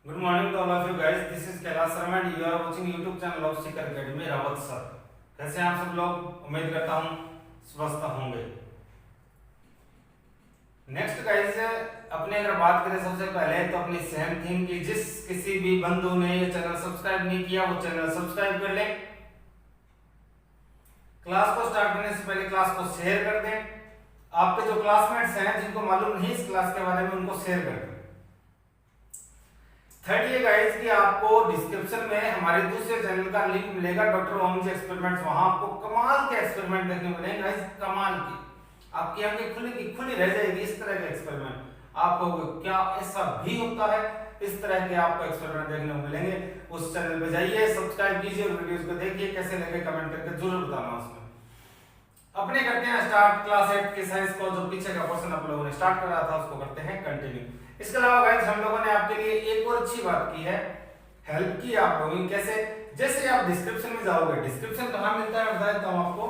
Good morning to all of you guys. This is Kailash Sharma and you are watching YouTube channel of Seeker Academy Rawat sir. कैसे हैं आप सब लोग? उम्मीद करता हूँ स्वस्थ होंगे। नेक्स्ट गाइस, अपने अगर बात करें सबसे पहले तो अपनी सेम थिंग कि जिस किसी भी बंधु ने ये चैनल सब्सक्राइब नहीं किया वो चैनल सब्सक्राइब कर ले। क्लास को स्टार्ट करने से पहले क्लास को शेयर कर दें। आपके जो क्लासमेट्स हैं जिनको मालूम नहीं इस क्लास के बारे में उनको शेयर कर दें। थर्ड ये गाइस कि आपको डिस्क्रिप्शन में हमारे दूसरे चैनल का लिंक मिलेगा, डॉक्टर ओम जी एक्सपेरिमेंट्स। वहां आपको कमाल के एक्सपेरिमेंट देखने मिलेंगे गाइस, कमाल की। आपकी आंखें खुली की खुली रह जाएगी इस तरह के एक्सपेरिमेंट। आपको क्या ऐसा भी होता है, इस तरह के आपको एक्सपेरिमेंट देखने को मिलेंगे। उस चैनल पे जाइए, सब्सक्राइब कीजिए और वीडियोस को देखिए, कैसे लगे कमेंट करके जरूर बताना। उसमें अपने करते हैं स्टार्ट क्लास 8 के साइंस को। जो पीछे का क्वेश्चन आप लोगों ने स्टार्ट करा था उसको करते हैं कंटिन्यू। इसके अलावा गाइस हम लोगों ने आपके लिए एक और अच्छी बात की है, हेल्प की आप लोगों की। कैसे? जैसे आप डिस्क्रिप्शन में जाओगे, डिस्क्रिप्शन कहां मिलता है बता देता हूं आपको।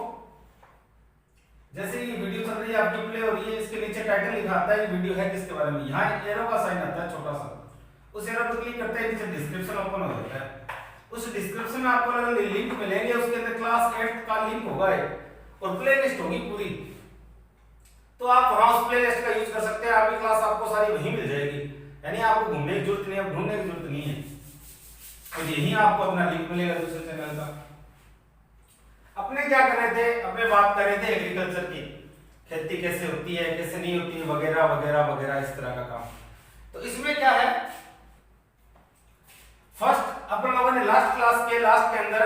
जैसे ये वीडियो चल रही है आपकी प्ले हो रही है, इसके नीचे टाइटल लिखा आता है ये वीडियो है किसके बारे में। यहाँ एरो का साइन आता है छोटा सा, उस एरो पर क्लिक करते हैं, नीचे डिस्क्रिप्शन ओपन हो जाता है। उस डिस्क्रिप्शन में आपको लिंक मिलेंगे, उसके अंदर क्लास 8 का लिंक होगा और प्लेलिस्ट होगी पूरी। तो आप वहां उस प्लेलिस्ट का यूज कर सकते हैं। आपकी क्लास आपको सारी वहीं मिल जाएगी, यानी आपको घूमने की जरूरत नहीं है, ढूंढने की जरूरत नहीं है। तो यही आपको अपना लिंक मिलेगा दूसरे चैनल का। अपने क्या कर रहे थे, अपने बात कर रहे थे एग्रीकल्चर की, खेती कैसे होती है कैसे नहीं होती है वगैरह वगैरह वगैरह इस तरह का काम। तो इसमें क्या है, फर्स्ट अपन लोगों ने लास्ट क्लास के लास्ट के अंदर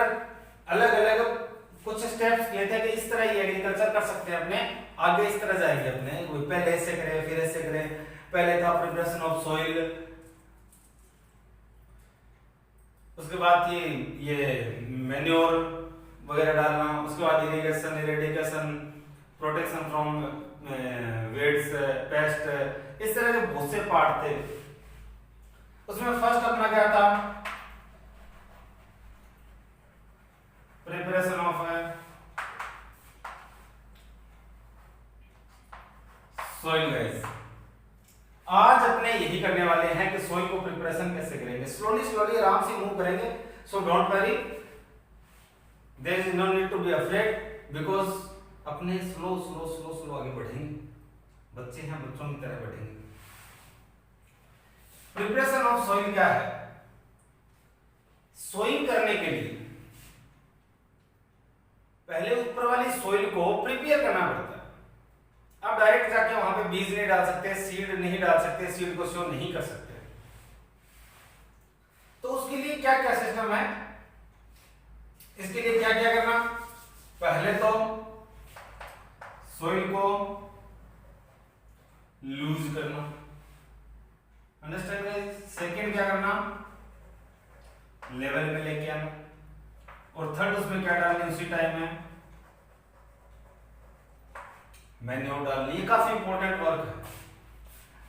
अलग अलग कुछ स्टेप्स किए थे कि इस तरह ही एग्रीकल्चर कर सकते हैं अपने आगे, इस तरह जाएंगे अपने। पहले ऐसे करें फिर ऐसे करें। पहले था प्रिपरेशन ऑफ सॉइल, उसके बाद ये मैन्योर वगैरह डालना, उसके बाद irrigation, eradication, protection from weds, paste, इस तरह के बहुत से पार्ट थे। उसमें फर्स्ट अपना क्या था, प्रिपरेशन ऑफ सॉइल। गाइस आज अपने यही करने वाले हैं कि सॉइल को प्रिपरेशन कैसे करेंगे। स्लोली स्लोली आराम से मूव करेंगे, so don't worry, there is no need to be afraid, because अपने स्लो स्लो स्लो स्लो आगे बढ़ेंगे। बच्चे हैं, बच्चों की तरह बढ़ेंगे। प्रिपरेशन ऑफ सॉइल क्या है? सोइंग करने के लिए पहले ऊपर वाली सॉइल को प्रिपेयर करना पड़ता है। आप डायरेक्ट जाके वहां पे बीज नहीं डाल सकते, सीड नहीं डाल सकते, सीड को शो नहीं कर सकते। तो उसके लिए क्या क्या सिस्टम है, इसके लिए क्या क्या करना, पहले तो सॉइल को लूज करना, अंडरस्टैंड गाइस। सेकंड क्या करना, लेवल में लेके आना, और थर्ड उसमें क्या डालनी उसी टाइम में, मैन्योर डालनी। ये काफी इंपॉर्टेंट वर्क है।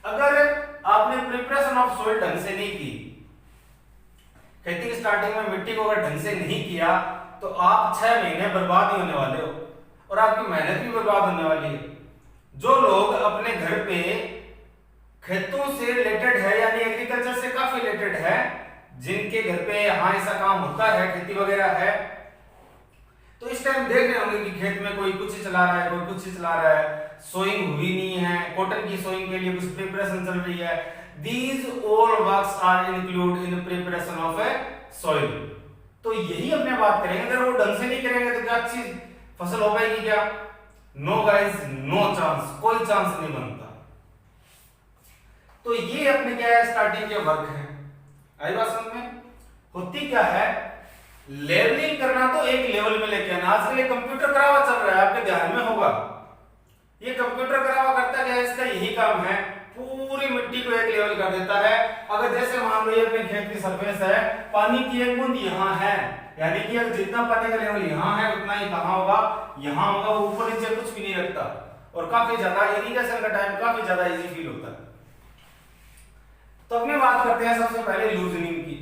अगर आपने प्रिपरेशन ऑफ सॉइल ढंग से नहीं की, खेती की स्टार्टिंग में मिट्टी को अगर ढंग से नहीं किया तो आप 6 महीने बर्बाद ही होने वाले हो और आपकी मेहनत भी बर्बाद होने वाली है। जो लोग अपने घर पे खेतों से रिलेटेड है, यानी एग्रीकल्चर से काफी रिलेटेड है, जिनके घर पे हाँ ऐसा काम होता है, खेती वगैरह है, तो इस टाइम देख रहे होंगे कि खेत में कोई कुछ चला रहा है, कोई कुछ चला रहा है, सोइंग हुई नहीं है, कॉटन की सोइंग के लिए कुछ प्रिपरेशन चल रही है। These all works are include in preparation of a soil. तो यही अपने बात करेंगे। अगर वो ढंग से नहीं करेंगे तो क्या अच्छी फसल हो पाएगी क्या? नो गाइस, नो चांस, कोई चांस नहीं बनता। तो ये अपने क्या है, स्टार्टिंग के वर्क है। आई बात समझ में? होती क्या है, लेवलिंग करना तो एक लेवल में लेके आना। आजकल ये कंप्यूटर करावा चल रहा है, आपके ध्यान में होगा। ये कंप्यूटर करावा करता क्या है, इसका यही काम है, पूरी मिट्टी को एक लेवल कर देता है। अगर जैसे मान लो ये अपने खेत की सरफेस है, पानी की एक बूंद यहाँ है, यानी कि अगर जितना पानी का लेवल यहाँ है उतना ही कहाँ होगा, यहाँ होगा। वो ऊपर नीचे कुछ भी नहीं रखता और काफी ज्यादा इरिगेशन का टाइम काफी ज्यादा इजी फील होता है। तो अपने बात करते हैं सबसे पहले लूजनिंग की।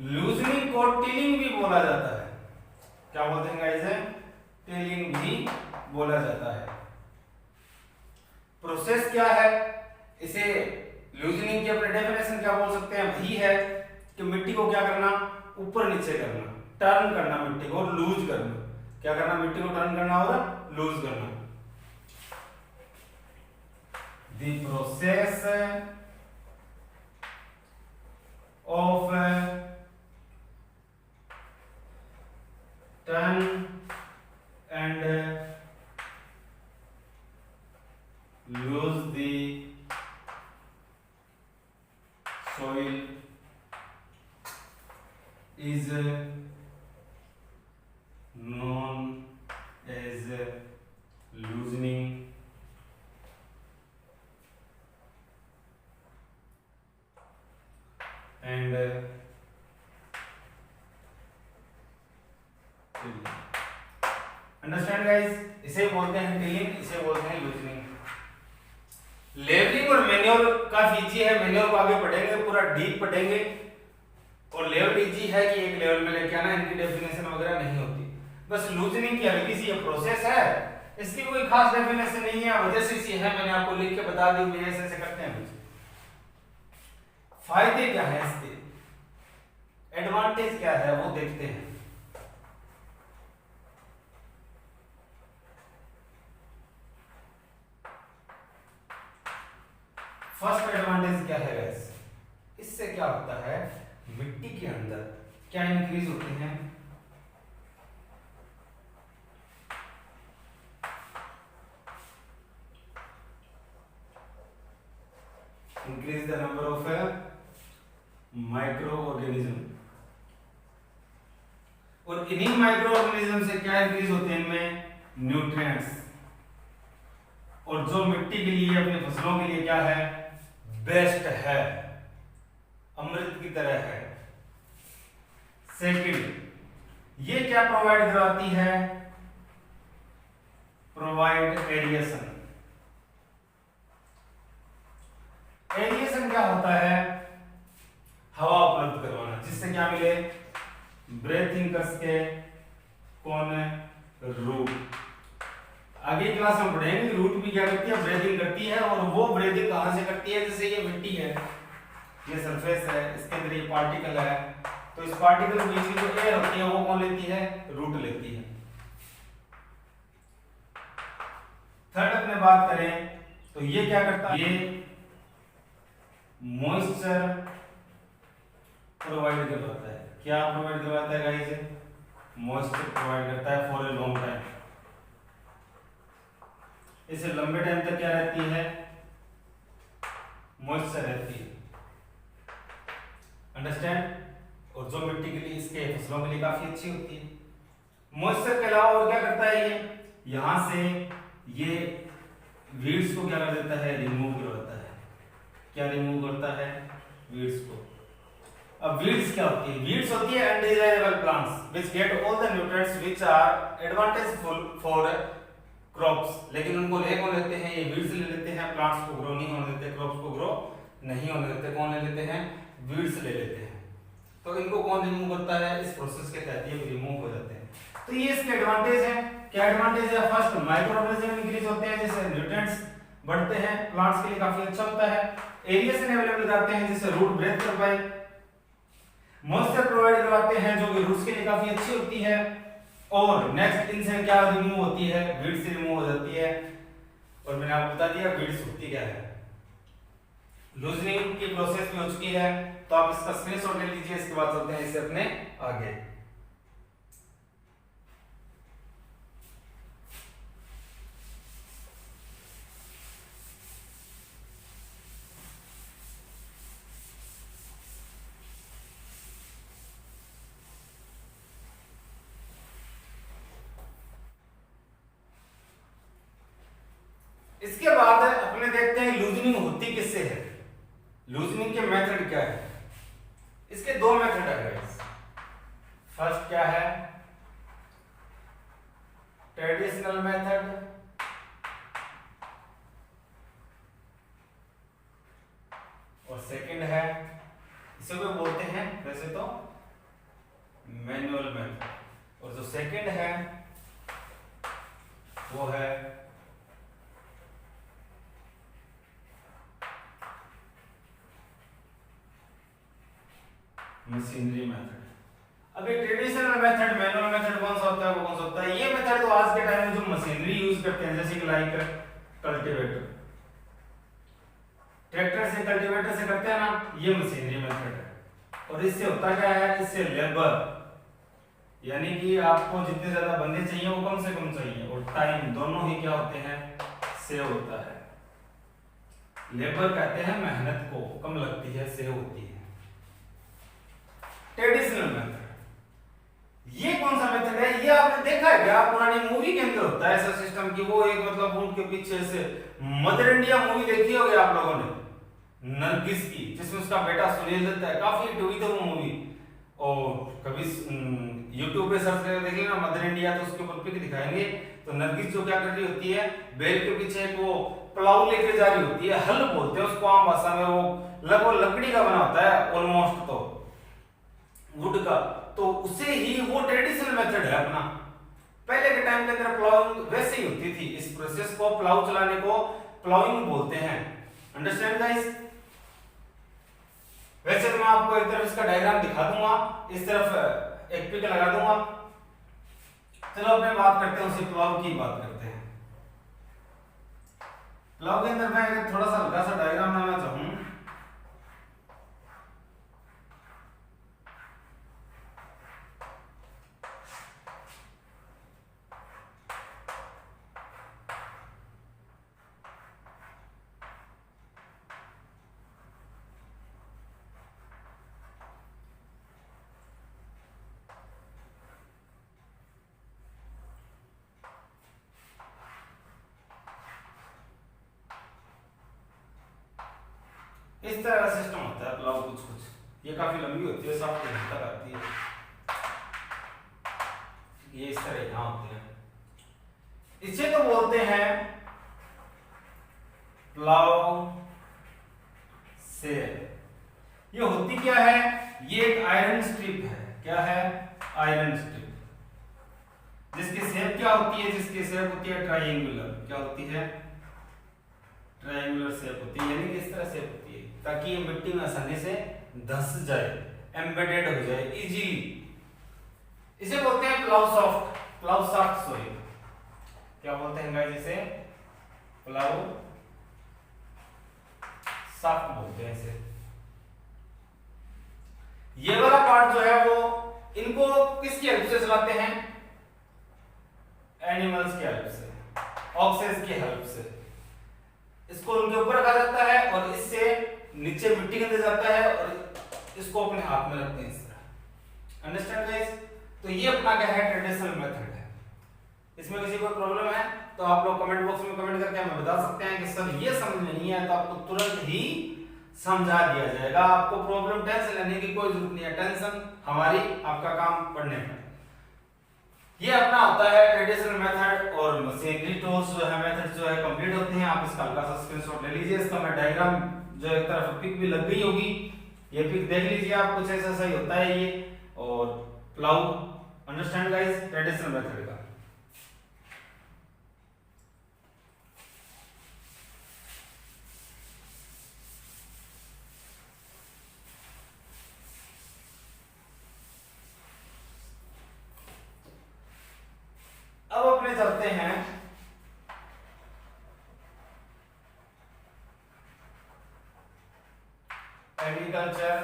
लूजनिंग को टिलिंग भी बोला जाता है। क्या बोलते हैं गाइस? टिलिंग भी बोला जाता है। प्रोसेस क्या है, इसे लूजनिंग की अपने डेफिनेशन क्या बोल सकते हैं, वही है कि मिट्टी को क्या करना, ऊपर नीचे करना, टर्न करना मिट्टी को, लूज करना। क्या करना, मिट्टी को टर्न करना और लूज करना। The process of turn and lose the soil is known as loosening and understand guys, इसे बोलते हैं टिलिंग, इसे बोलते हैं लूजनिंग। लेवलिंग और मैन्योर काफी इजी है, मैन्योर को आगे पढ़ेंगे, पूरा डीप पढ़ेंगे। और लेवल इजी है कि एक लेवल में लेके आना, इनकी डेफिनेशन वगैरह नहीं होती। बस लूजनिंग की हल्की सी ये प्रोसेस है, इसकी कोई खास डेफिनेशन नहीं है, वजह से इसी है, मैंने आपको लिख के बता दी, वजह से करते हैं। फायदे क्या है इसके, एडवांटेज क्या है, वो देखते हैं। फर्स्ट एडवांटेज क्या है गाइस, इससे क्या होता है, मिट्टी के अंदर क्या इंक्रीज होते हैं, increase the number of micro organism. और इन्हीं माइक्रो ऑर्गेनिज्म से क्या इंक्रीज होते हैं, इनमें न्यूट्रिएंट्स। और जो मिट्टी के लिए, अपनी फसलों के लिए क्या है, बेस्ट है, अमृत की तरह है। सेकंड, ये क्या प्रोवाइड करवाती है, प्रोवाइड एरिएशन। एरिएशन क्या होता है, हवा उपलब्ध करवाना, जिससे क्या मिले, ब्रीथिंग कर सके कौन, रूट। आगे क्लास में पढ़ेंगे रूट भी क्या करती है, ब्रीथिंग करती है। और वो ब्रीथिंग कहां से करती है, जैसे ये मिट्टी है, ये सरफेस है, इसके अंदर ये पार्टिकल है, तो इस पार्टिकल के बीच की जो एयर होती है वो कौन लेती है, रूट लेती है। थर्ड अपने बात करें तो ये क्या करता है, ये मॉइस्चर प्रोवाइड करवाता है। क्या प्रोवाइड करवाता है गाइस, मॉइस्चर प्रोवाइड करता है फॉर ए लॉन्ग टाइम। इसे लंबे टाइम तक क्या रहती है, मॉइस्चर रहती है। अंडरस्टैंड। और जो मिट्टी के लिए, इसके फसलों के लिए काफी अच्छी होती है। मॉइस्चर के अलावा और क्या करता है, ये यहां से ये वीड्स को क्या कर देता है, रिमूव करवाता है। क्या रिमूव करता है, वीड्स को। अब वीड्स क्या होती है, वीड्स होती है undesirable plants which get all the nutrients which are advantageful for crops. लेकिन उनको ले कौन लेते हैं, ये वीड्स ले लेते हैं, प्लांट्स को ग्रो नहीं होने देते, क्रॉप्स को ग्रो नहीं होने देते। कौन ले लेते हैं, वीड्स ले लेते हैं। तो इनको कौन रिमूव करता है, इस प्रोसेस के तहत ये रिमूव हो जाते हैं। तो ये इसके एडवांटेज है। क्या एडवांटेज है, फर्स्ट माइक्रो ऑर्गेनिज्म इंक्रीज होते हैं, जिससे न्यूट्रिएंट्स बढ़ते हैं, प्लांट्स के लिए काफी अच्छा होता है। एरिएशन अवेलेबल कराते हैं, जिससे रूट ब्रेथ कर पाए। मॉइस्चर प्रोवाइड करवाते हैं, जो कि रूट्स के लिए काफी अच्छी होती है। और नेक्स्ट इनसे क्या रिमूव होती है, वीड्स रिमूव हो जाती है। और मैंने आपको बता दिया वीड्स होती क्या है। लूजनिंग की प्रोसेस भी हो चुकी है, तो आप इसका स्क्रीनशॉट ले लीजिए। इसके बाद चलते हैं इससे अपने आगे। इसके बाद अपने देखते हैं लूजनिंग होती किससे है, लूजनिंग के मेथड क्या है। इसके दो मेथड है गाइस। फर्स्ट क्या है, ट्रेडिशनल मेथड, और सेकंड है, इसे कोई बोलते हैं वैसे तो मैनुअल मेथड। और जो सेकंड है वो है मशीनरी मेथड। अभी ट्रेडिशनल मेथड, मैनुअल मेथड कौन सा होता है, वो कौन सा होता है? ये मेथड तो आज के टाइम में जो मशीनरी यूज करते हैं, जैसे कि लाइक कल्टीवेटर, ट्रैक्टर से कल्टीवेटर से करते हैं ना, ये मशीनरी मेथड है। और इससे होता क्या है, इससे लेबर, यानी कि आपको जितने ज्यादा बंदे चाहिए वो कम से कम चाहिए, और टाइम दोनों ही क्या होते हैं, सेव होता है। लेबर कहते हैं मेहनत को कम लगती है, सेव होती है। ट्रेडिशनल मेथड, ये कौन सा मेथड है? ये आपने देखा है क्या, पुरानी मूवी के अंदर होता है ऐसा सिस्टम कि वो एक मतलब उनके पीछे से मदर इंडिया मूवी देखी होगी आप लोगों ने, नरगिस की, जिसमें उसका बेटा सुनील दत्त है, काफी हिट हुई थी वो मूवी। और कभी यूट्यूब पे सर्च करके देख लेना मदर इंडिया, तो उसके ऊपर पिक दिखाएंगे। तो नरगिस जो क्या कर रही होती है, बैल के पीछे एक वो प्लाऊ लेके जा रही होती है, हल बोलते हैं उसको आम भाषा में, वो लगभग लकड़ी का बना होता है ऑलमोस्ट, तो वुड का, तो उसे ही वो ट्रेडिशनल मेथड है अपना। पहले के टाइम के अंदर प्लाउइंग वैसे ही होती थी, इस प्रोसेस को, प्लाउ चलाने को प्लाउइंग बोलते हैं। Understand guys? वैसे तो मैं आपको एक तरफ इसका डायग्राम दिखा दूंगा, इस तरफ एक पिक लगा दूंगा। चलो अपने बात करते हैं, उसी प्लाउ की बात करते हैं। प्लाउ के अंदर मैं थोड़ा सा हल्का सा डायग्राम बनाना चाहूँ। इस तरह का सिस्टम होता है प्लाउ, कुछ कुछ ये काफी लंबी होती है, सब तक आती है, ये इस तरह यहाँ होते हैं। इसे तो बोलते हैं प्लाउ सेल। ये होती क्या है, ये एक आयरन स्ट्रिप है। क्या है? आयरन स्ट्रिप, जिसकी शेप क्या होती है, जिसकी शेप होती है ट्रायंगुलर। क्या होती है? ट्रायंगुलर शेप होती है, यानी कि इस तरह शेप होती है ताकि ये मिट्टी में आसानी से धंस जाए, एम्बेडेड हो जाए इजीली। इसे बोलते हैं plough soft, plough soft soil. क्या बोलते हैं गाइस इसे? प्लाउ सॉफ्ट बोलते हैं इसे। ये वाला पार्ट जो है वो, इनको किसकी हेल्प से चलाते हैं? एनिमल्स की हेल्प से, ऑक्सेस की हेल्प से। इसको उनके ऊपर रखा जाता है और इससे नीचे मिट्टी के अंदर जाता है और इसको अपने हाथ में रखते हैं इस तरह। Understand guys? तो ये अपना क्या है, ट्रेडिशनल मेथड है। इसमें किसी को प्रॉब्लम है तो आप लोग कमेंट बॉक्स में कमेंट करके हमें बता सकते हैं कि सर ये समझ में नहीं आया, तो आपको तुरंत ही समझा दिया जाएगा। आपको प्रॉब्लम टेंशन लेने की कोई जरूरत नहीं है, टेंशन हमारी, आपका काम पढ़ने में। ये अपना होता है ट्रेडिशनल मेथड, और मशीनरी टूल्स जो है मेथड जो है कंप्लीट होते हैं। आप इसका हल्का सा स्क्रीनशॉट ले लीजिए। इसका मैं डायग्राम जो एक तरफ पिक भी लग गई होगी, ये पिक देख लीजिए आप, कुछ ऐसा सही होता है ये। और plough, understand guys, traditional method का। अब अपने चलते हैं एग्रीकल्चर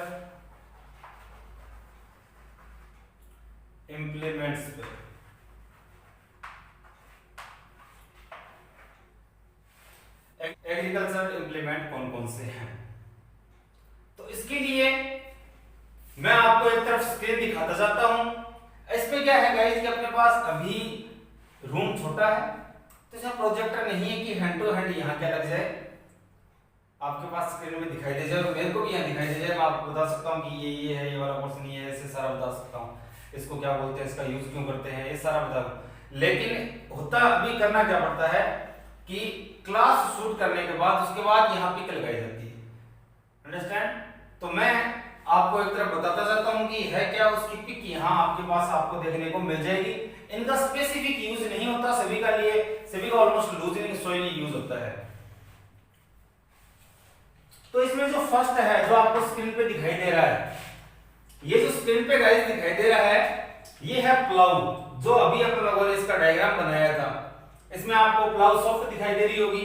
इंप्लीमेंट्स पे। एग्रीकल्चर इंप्लीमेंट कौन कौन से हैं? तो इसके लिए मैं आपको एक तरफ स्क्रीन दिखाता जाता हूं। इस पे क्या है गाइस कि अपने पास अभी रूम छोटा है, तो इसमें प्रोजेक्टर नहीं है कि हैंड टू हैंड यहाँ क्या लग जाए, आपके पास स्क्रीन में दिखाई दे जाए और मेरे को भी यहाँ दिखाई दे जाए। मैं आपको बता सकता हूँ कि ये है, ये वाला पोर्शन ये है, ऐसे सारा बता सकता हूँ, इसको क्या बोलते हैं, इसका यूज क्यों करते हैं, ये सारा बता दूँ। लेकिन होता अभी करना क्या पड़ता है कि क्लास शूट करने के बाद उसके बाद यहाँ पिक लगाई जाती है। अंडरस्टैंड? तो मैं आपको एक तरफ बताता जाता हूँ कि है क्या, उसकी पिक यहाँ आपके पास आपको देखने को मिल जाएगी। इनका स्पेसिफिक यूज नहीं होता सभी का लिए, सभी का ऑलमोस्ट लूजिंग सॉइल यूज होता है। तो इसमें जो फर्स्ट है, जो आपको स्क्रीन पे दिखाई दे रहा है, ये जो स्क्रीन पे गाइस दिखाई दे रहा है ये है प्लाऊ, जो अभी अपन लोगों ने इसका डायग्राम बनाया था। इसमें आपको प्लाऊ सॉफ्ट दिखाई दे रही होगी,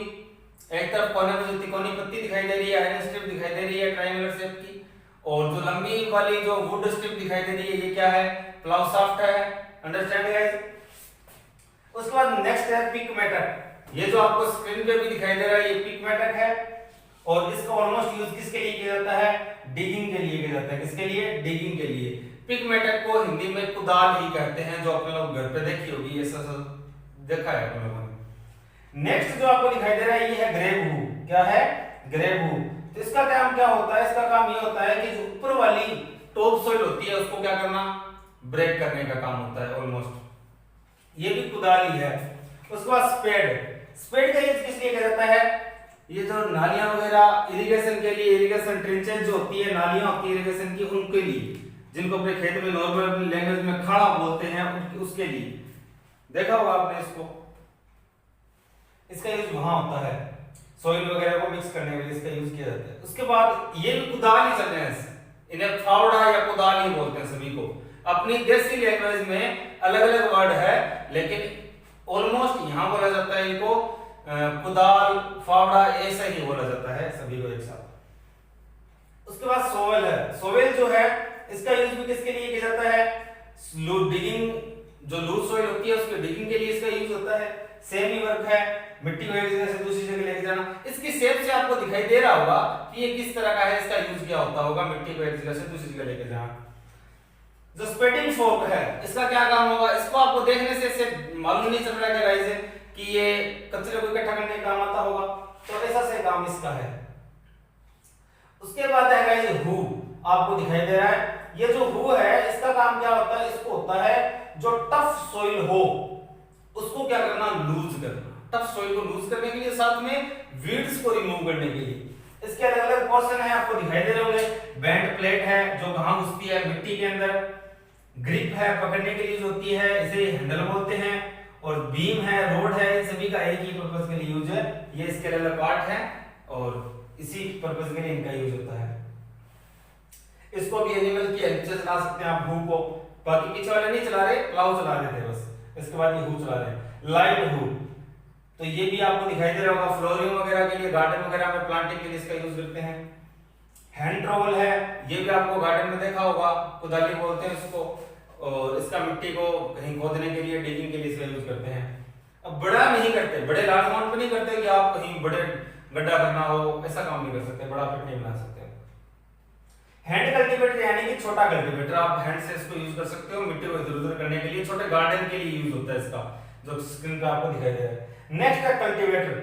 एक तरफ कोने में जो तिकोनी पत्ती दिखाई दे रही है, आयरन स्ट्रिप दिखाई दे रही है ट्रायंगुलर शेप की, और जो लंबी वाली जो वुड स्ट्रिप दिखाई दे रही है ये क्या है, प्लाऊ सॉफ्ट है। Understand guys. उसके बाद नेक्स्ट है पिक मेटक। ये जो आपको स्क्रीन पे भी दिखाई दे रहा है ये पिक मेटक है, और इसका ऑलमोस्ट यूज किसके लिए किया जाता है, डिगिंग के लिए किया जाता है। किसके लिए, डिगिंग के लिए। पिक मेटक को हिंदी में कुदाल ही कहते हैं, जो अपने लोग घर पे देखी होगी, ये सब देखा है अपने लोगों ने। नेक्स्ट जो आपको दिखाई दे रहा है ये है ग्रेब हू। क्या है, ग्रेब हू। तो इसका काम क्या होता है, इसका काम ये होता है कि जो ऊपर वाली टॉप सॉइल होती है उसको क्या करना, ब्रेक करने का काम होता है ऑलमोस्ट। ये भी कुदाल ही है। उसके बाद स्पेड। स्पेड का यूज किस लिए किया जाता है, ये जो नालियां वगैरह इरिगेशन के लिए, इरिगेशन ट्रेंचेज जो होती है, नालियां होती है इरिगेशन की, उनके लिए, जिनको अपने खेत में नॉर्मल लैंग्वेज में खाड़ा बोलते हैं, उसके लिए देखा होगा आपने इसको। इसका यूज वहां होता है, सॉइल वगैरह को मिक्स करने के लिए इसका यूज किया जाता है। उसके बाद ये भी कुदाल ही चलते हैं, इन्हें फावड़ा या कुदाल ही बोलते हैं सभी को। अपनी देसी लैंग्वेज में अलग अलग वर्ड है, लेकिन ऑलमोस्ट यहां बोला जाता है इनको कुदाल, फावड़ा, ऐसा ही बोला जाता है सभी को एक साथ। उसके बाद सोवेल है। सोवेल जो है इसका यूज भी किसके लिए किया जाता है, डिगिंग, जो लूज सॉइल होती है उसके डिगिंग के लिए इसका यूज होता है। सेम ही वर्क है, मिट्टी को एक जगह से दूसरी जगह लेके जाना। इसकी शेप से आपको दिखाई दे रहा होगा कि ये किस तरह का है, इसका यूज क्या होता होगा, मिट्टी को एक जगह से दूसरी जगह लेके जाना। जो स्पेडिंग फोर्क है इसका क्या काम होगा, इसको आपको देखने से इससे मालूम नहीं चल रहा है गाइस कि ये कचरे को इकट्ठा करने का काम आता होगा, तो ऐसा से काम इसका है। उसके बाद है गाइस हू, आपको दिखाई दे रहा है। ये जो हू है इसका काम क्या होता है, इसको होता है जो टफ सॉइल हो उसको क्या करना, लूज करना। टफ सॉइल को लूज करने के लिए, साथ में वीड्स को रिमूव करने के लिए। इसके अलग अलग पोर्शन है, आपको दिखाई दे रहे होंगे। बैंड प्लेट है जो कहां घुसती है, मिट्टी के अंदर। ग्रिप है, पकड़ने के लिए होती है, इसे हैंडल बोलते हैं। और बीम है, रोड है, इन सभी का एक ही पर्पस के लिए यूज है। ये इसके अलग अलग पार्ट है और इसी पर्पस के लिए इनका यूज होता है। इसको भी एनिमल की हेल्प से चला सकते हैं आप हू को। बाकी पीछे वाले नहीं चला रहे, प्लाऊ चला रहे थे बस, इसके बाद ये हू चला रहे। लाइट हू, तो ये भी आपको दिखाई दे रहा होगा, फ्लोरिंग वगैरह के लिए, गार्डन वगैरह में प्लांटिंग के लिए इसका यूज करते हैं। हैंड ट्रॉवल है, ये भी आपको गार्डन में देखा होगा, कुदाली बोलते हैं इसको, और इसका मिट्टी को कहीं खोदने के लिए, डिगिंग के लिए इसका यूज करते हैं। अब बड़ा नहीं करते, बड़े लार्ज अमाउंट पे नहीं करते कि आप कहीं बड़े गड्ढा करना हो, ऐसा काम नहीं कर सकते, बड़ा पिट नहीं बना सकते। हैंड कल्टीवेटर यानी कि छोटा कल्टीवेटर, आप हैंड से इसको यूज कर सकते हो मिट्टी को इधर उधर करने के लिए, छोटे गार्डन के लिए यूज होता है इसका, जो स्क्रीन पे आपको दिखाई दे रहा है। नेक्स्ट है कल्टीवेटर।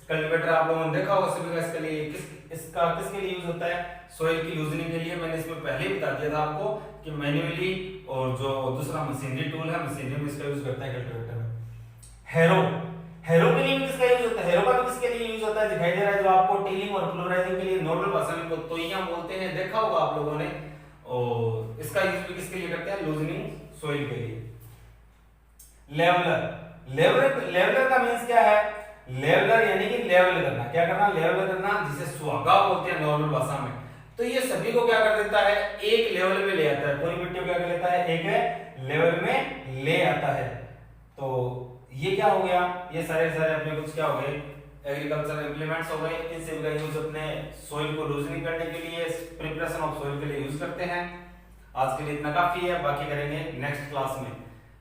कल्टीवेटर आप लोगों ने देखा होगा सभी का, इसके लिए इसका किसके लिए यूज होता है, सॉइल की लूजनिंग के लिए। मैंने इसमें पहले ही बता दिया था आपको कि मैन्युअली, और जो दूसरा मशीनरी टूल है, मशीनरी में इसका यूज करता है कल्टीवेटर में। हैरो, हैरो के लिए भी किसका यूज होता है, हैरो का भी किसके लिए यूज होता है, दिखाई दे रहा है जो आपको टिलिंग और फ्लोराइजिंग के लिए, नॉर्मल भाषा में तोइयां बोलते हैं, देखा होगा आप लोगों ने। और इसका यूज भी किसके लिए करते हैं, लूजनिंग सॉइल के लिए। लेवलर, लेवलर का मींस क्या है, लेवलर यानी कि लेवल करना, क्या करना, लेवल करना, जिसे सुहागा बोलते हैं नॉर्मल भाषा में। तो ये सभी को क्या कर देता है, एक लेवल में ले आता है, पूरी मिट्टी को क्या कर लेता है, एक लेवल में ले आता है। तो ये क्या हो गया, ये सारे अपने कुछ क्या हो गए, एग्रीकल्चर इंप्लीमेंट्स हो गए। इन सभी का यूज अपने सॉइल को लूजनिंग करने के लिए, प्रिपरेशन ऑफ सॉइल के लिए यूज करते हैं। आज के लिए इतना काफी है, बाकी करेंगे नेक्स्ट क्लास में।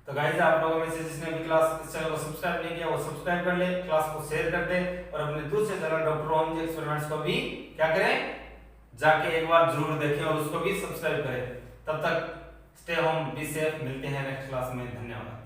तो गाइस आप लोगों में से जिसने भी क्लास इस चैनल को सब्सक्राइब नहीं किया वो सब्सक्राइब कर ले, क्लास को शेयर कर दे, और अपने दूसरे चैनल डॉक्टर ओम जी एक्सपेरिमेंट्स को भी क्या करें, जाके एक बार जरूर देखें और उसको भी सब्सक्राइब करें। तब तक स्टे होम, बी सेफ, मिलते हैं नेक्स्ट क्लास में। धन्यवाद।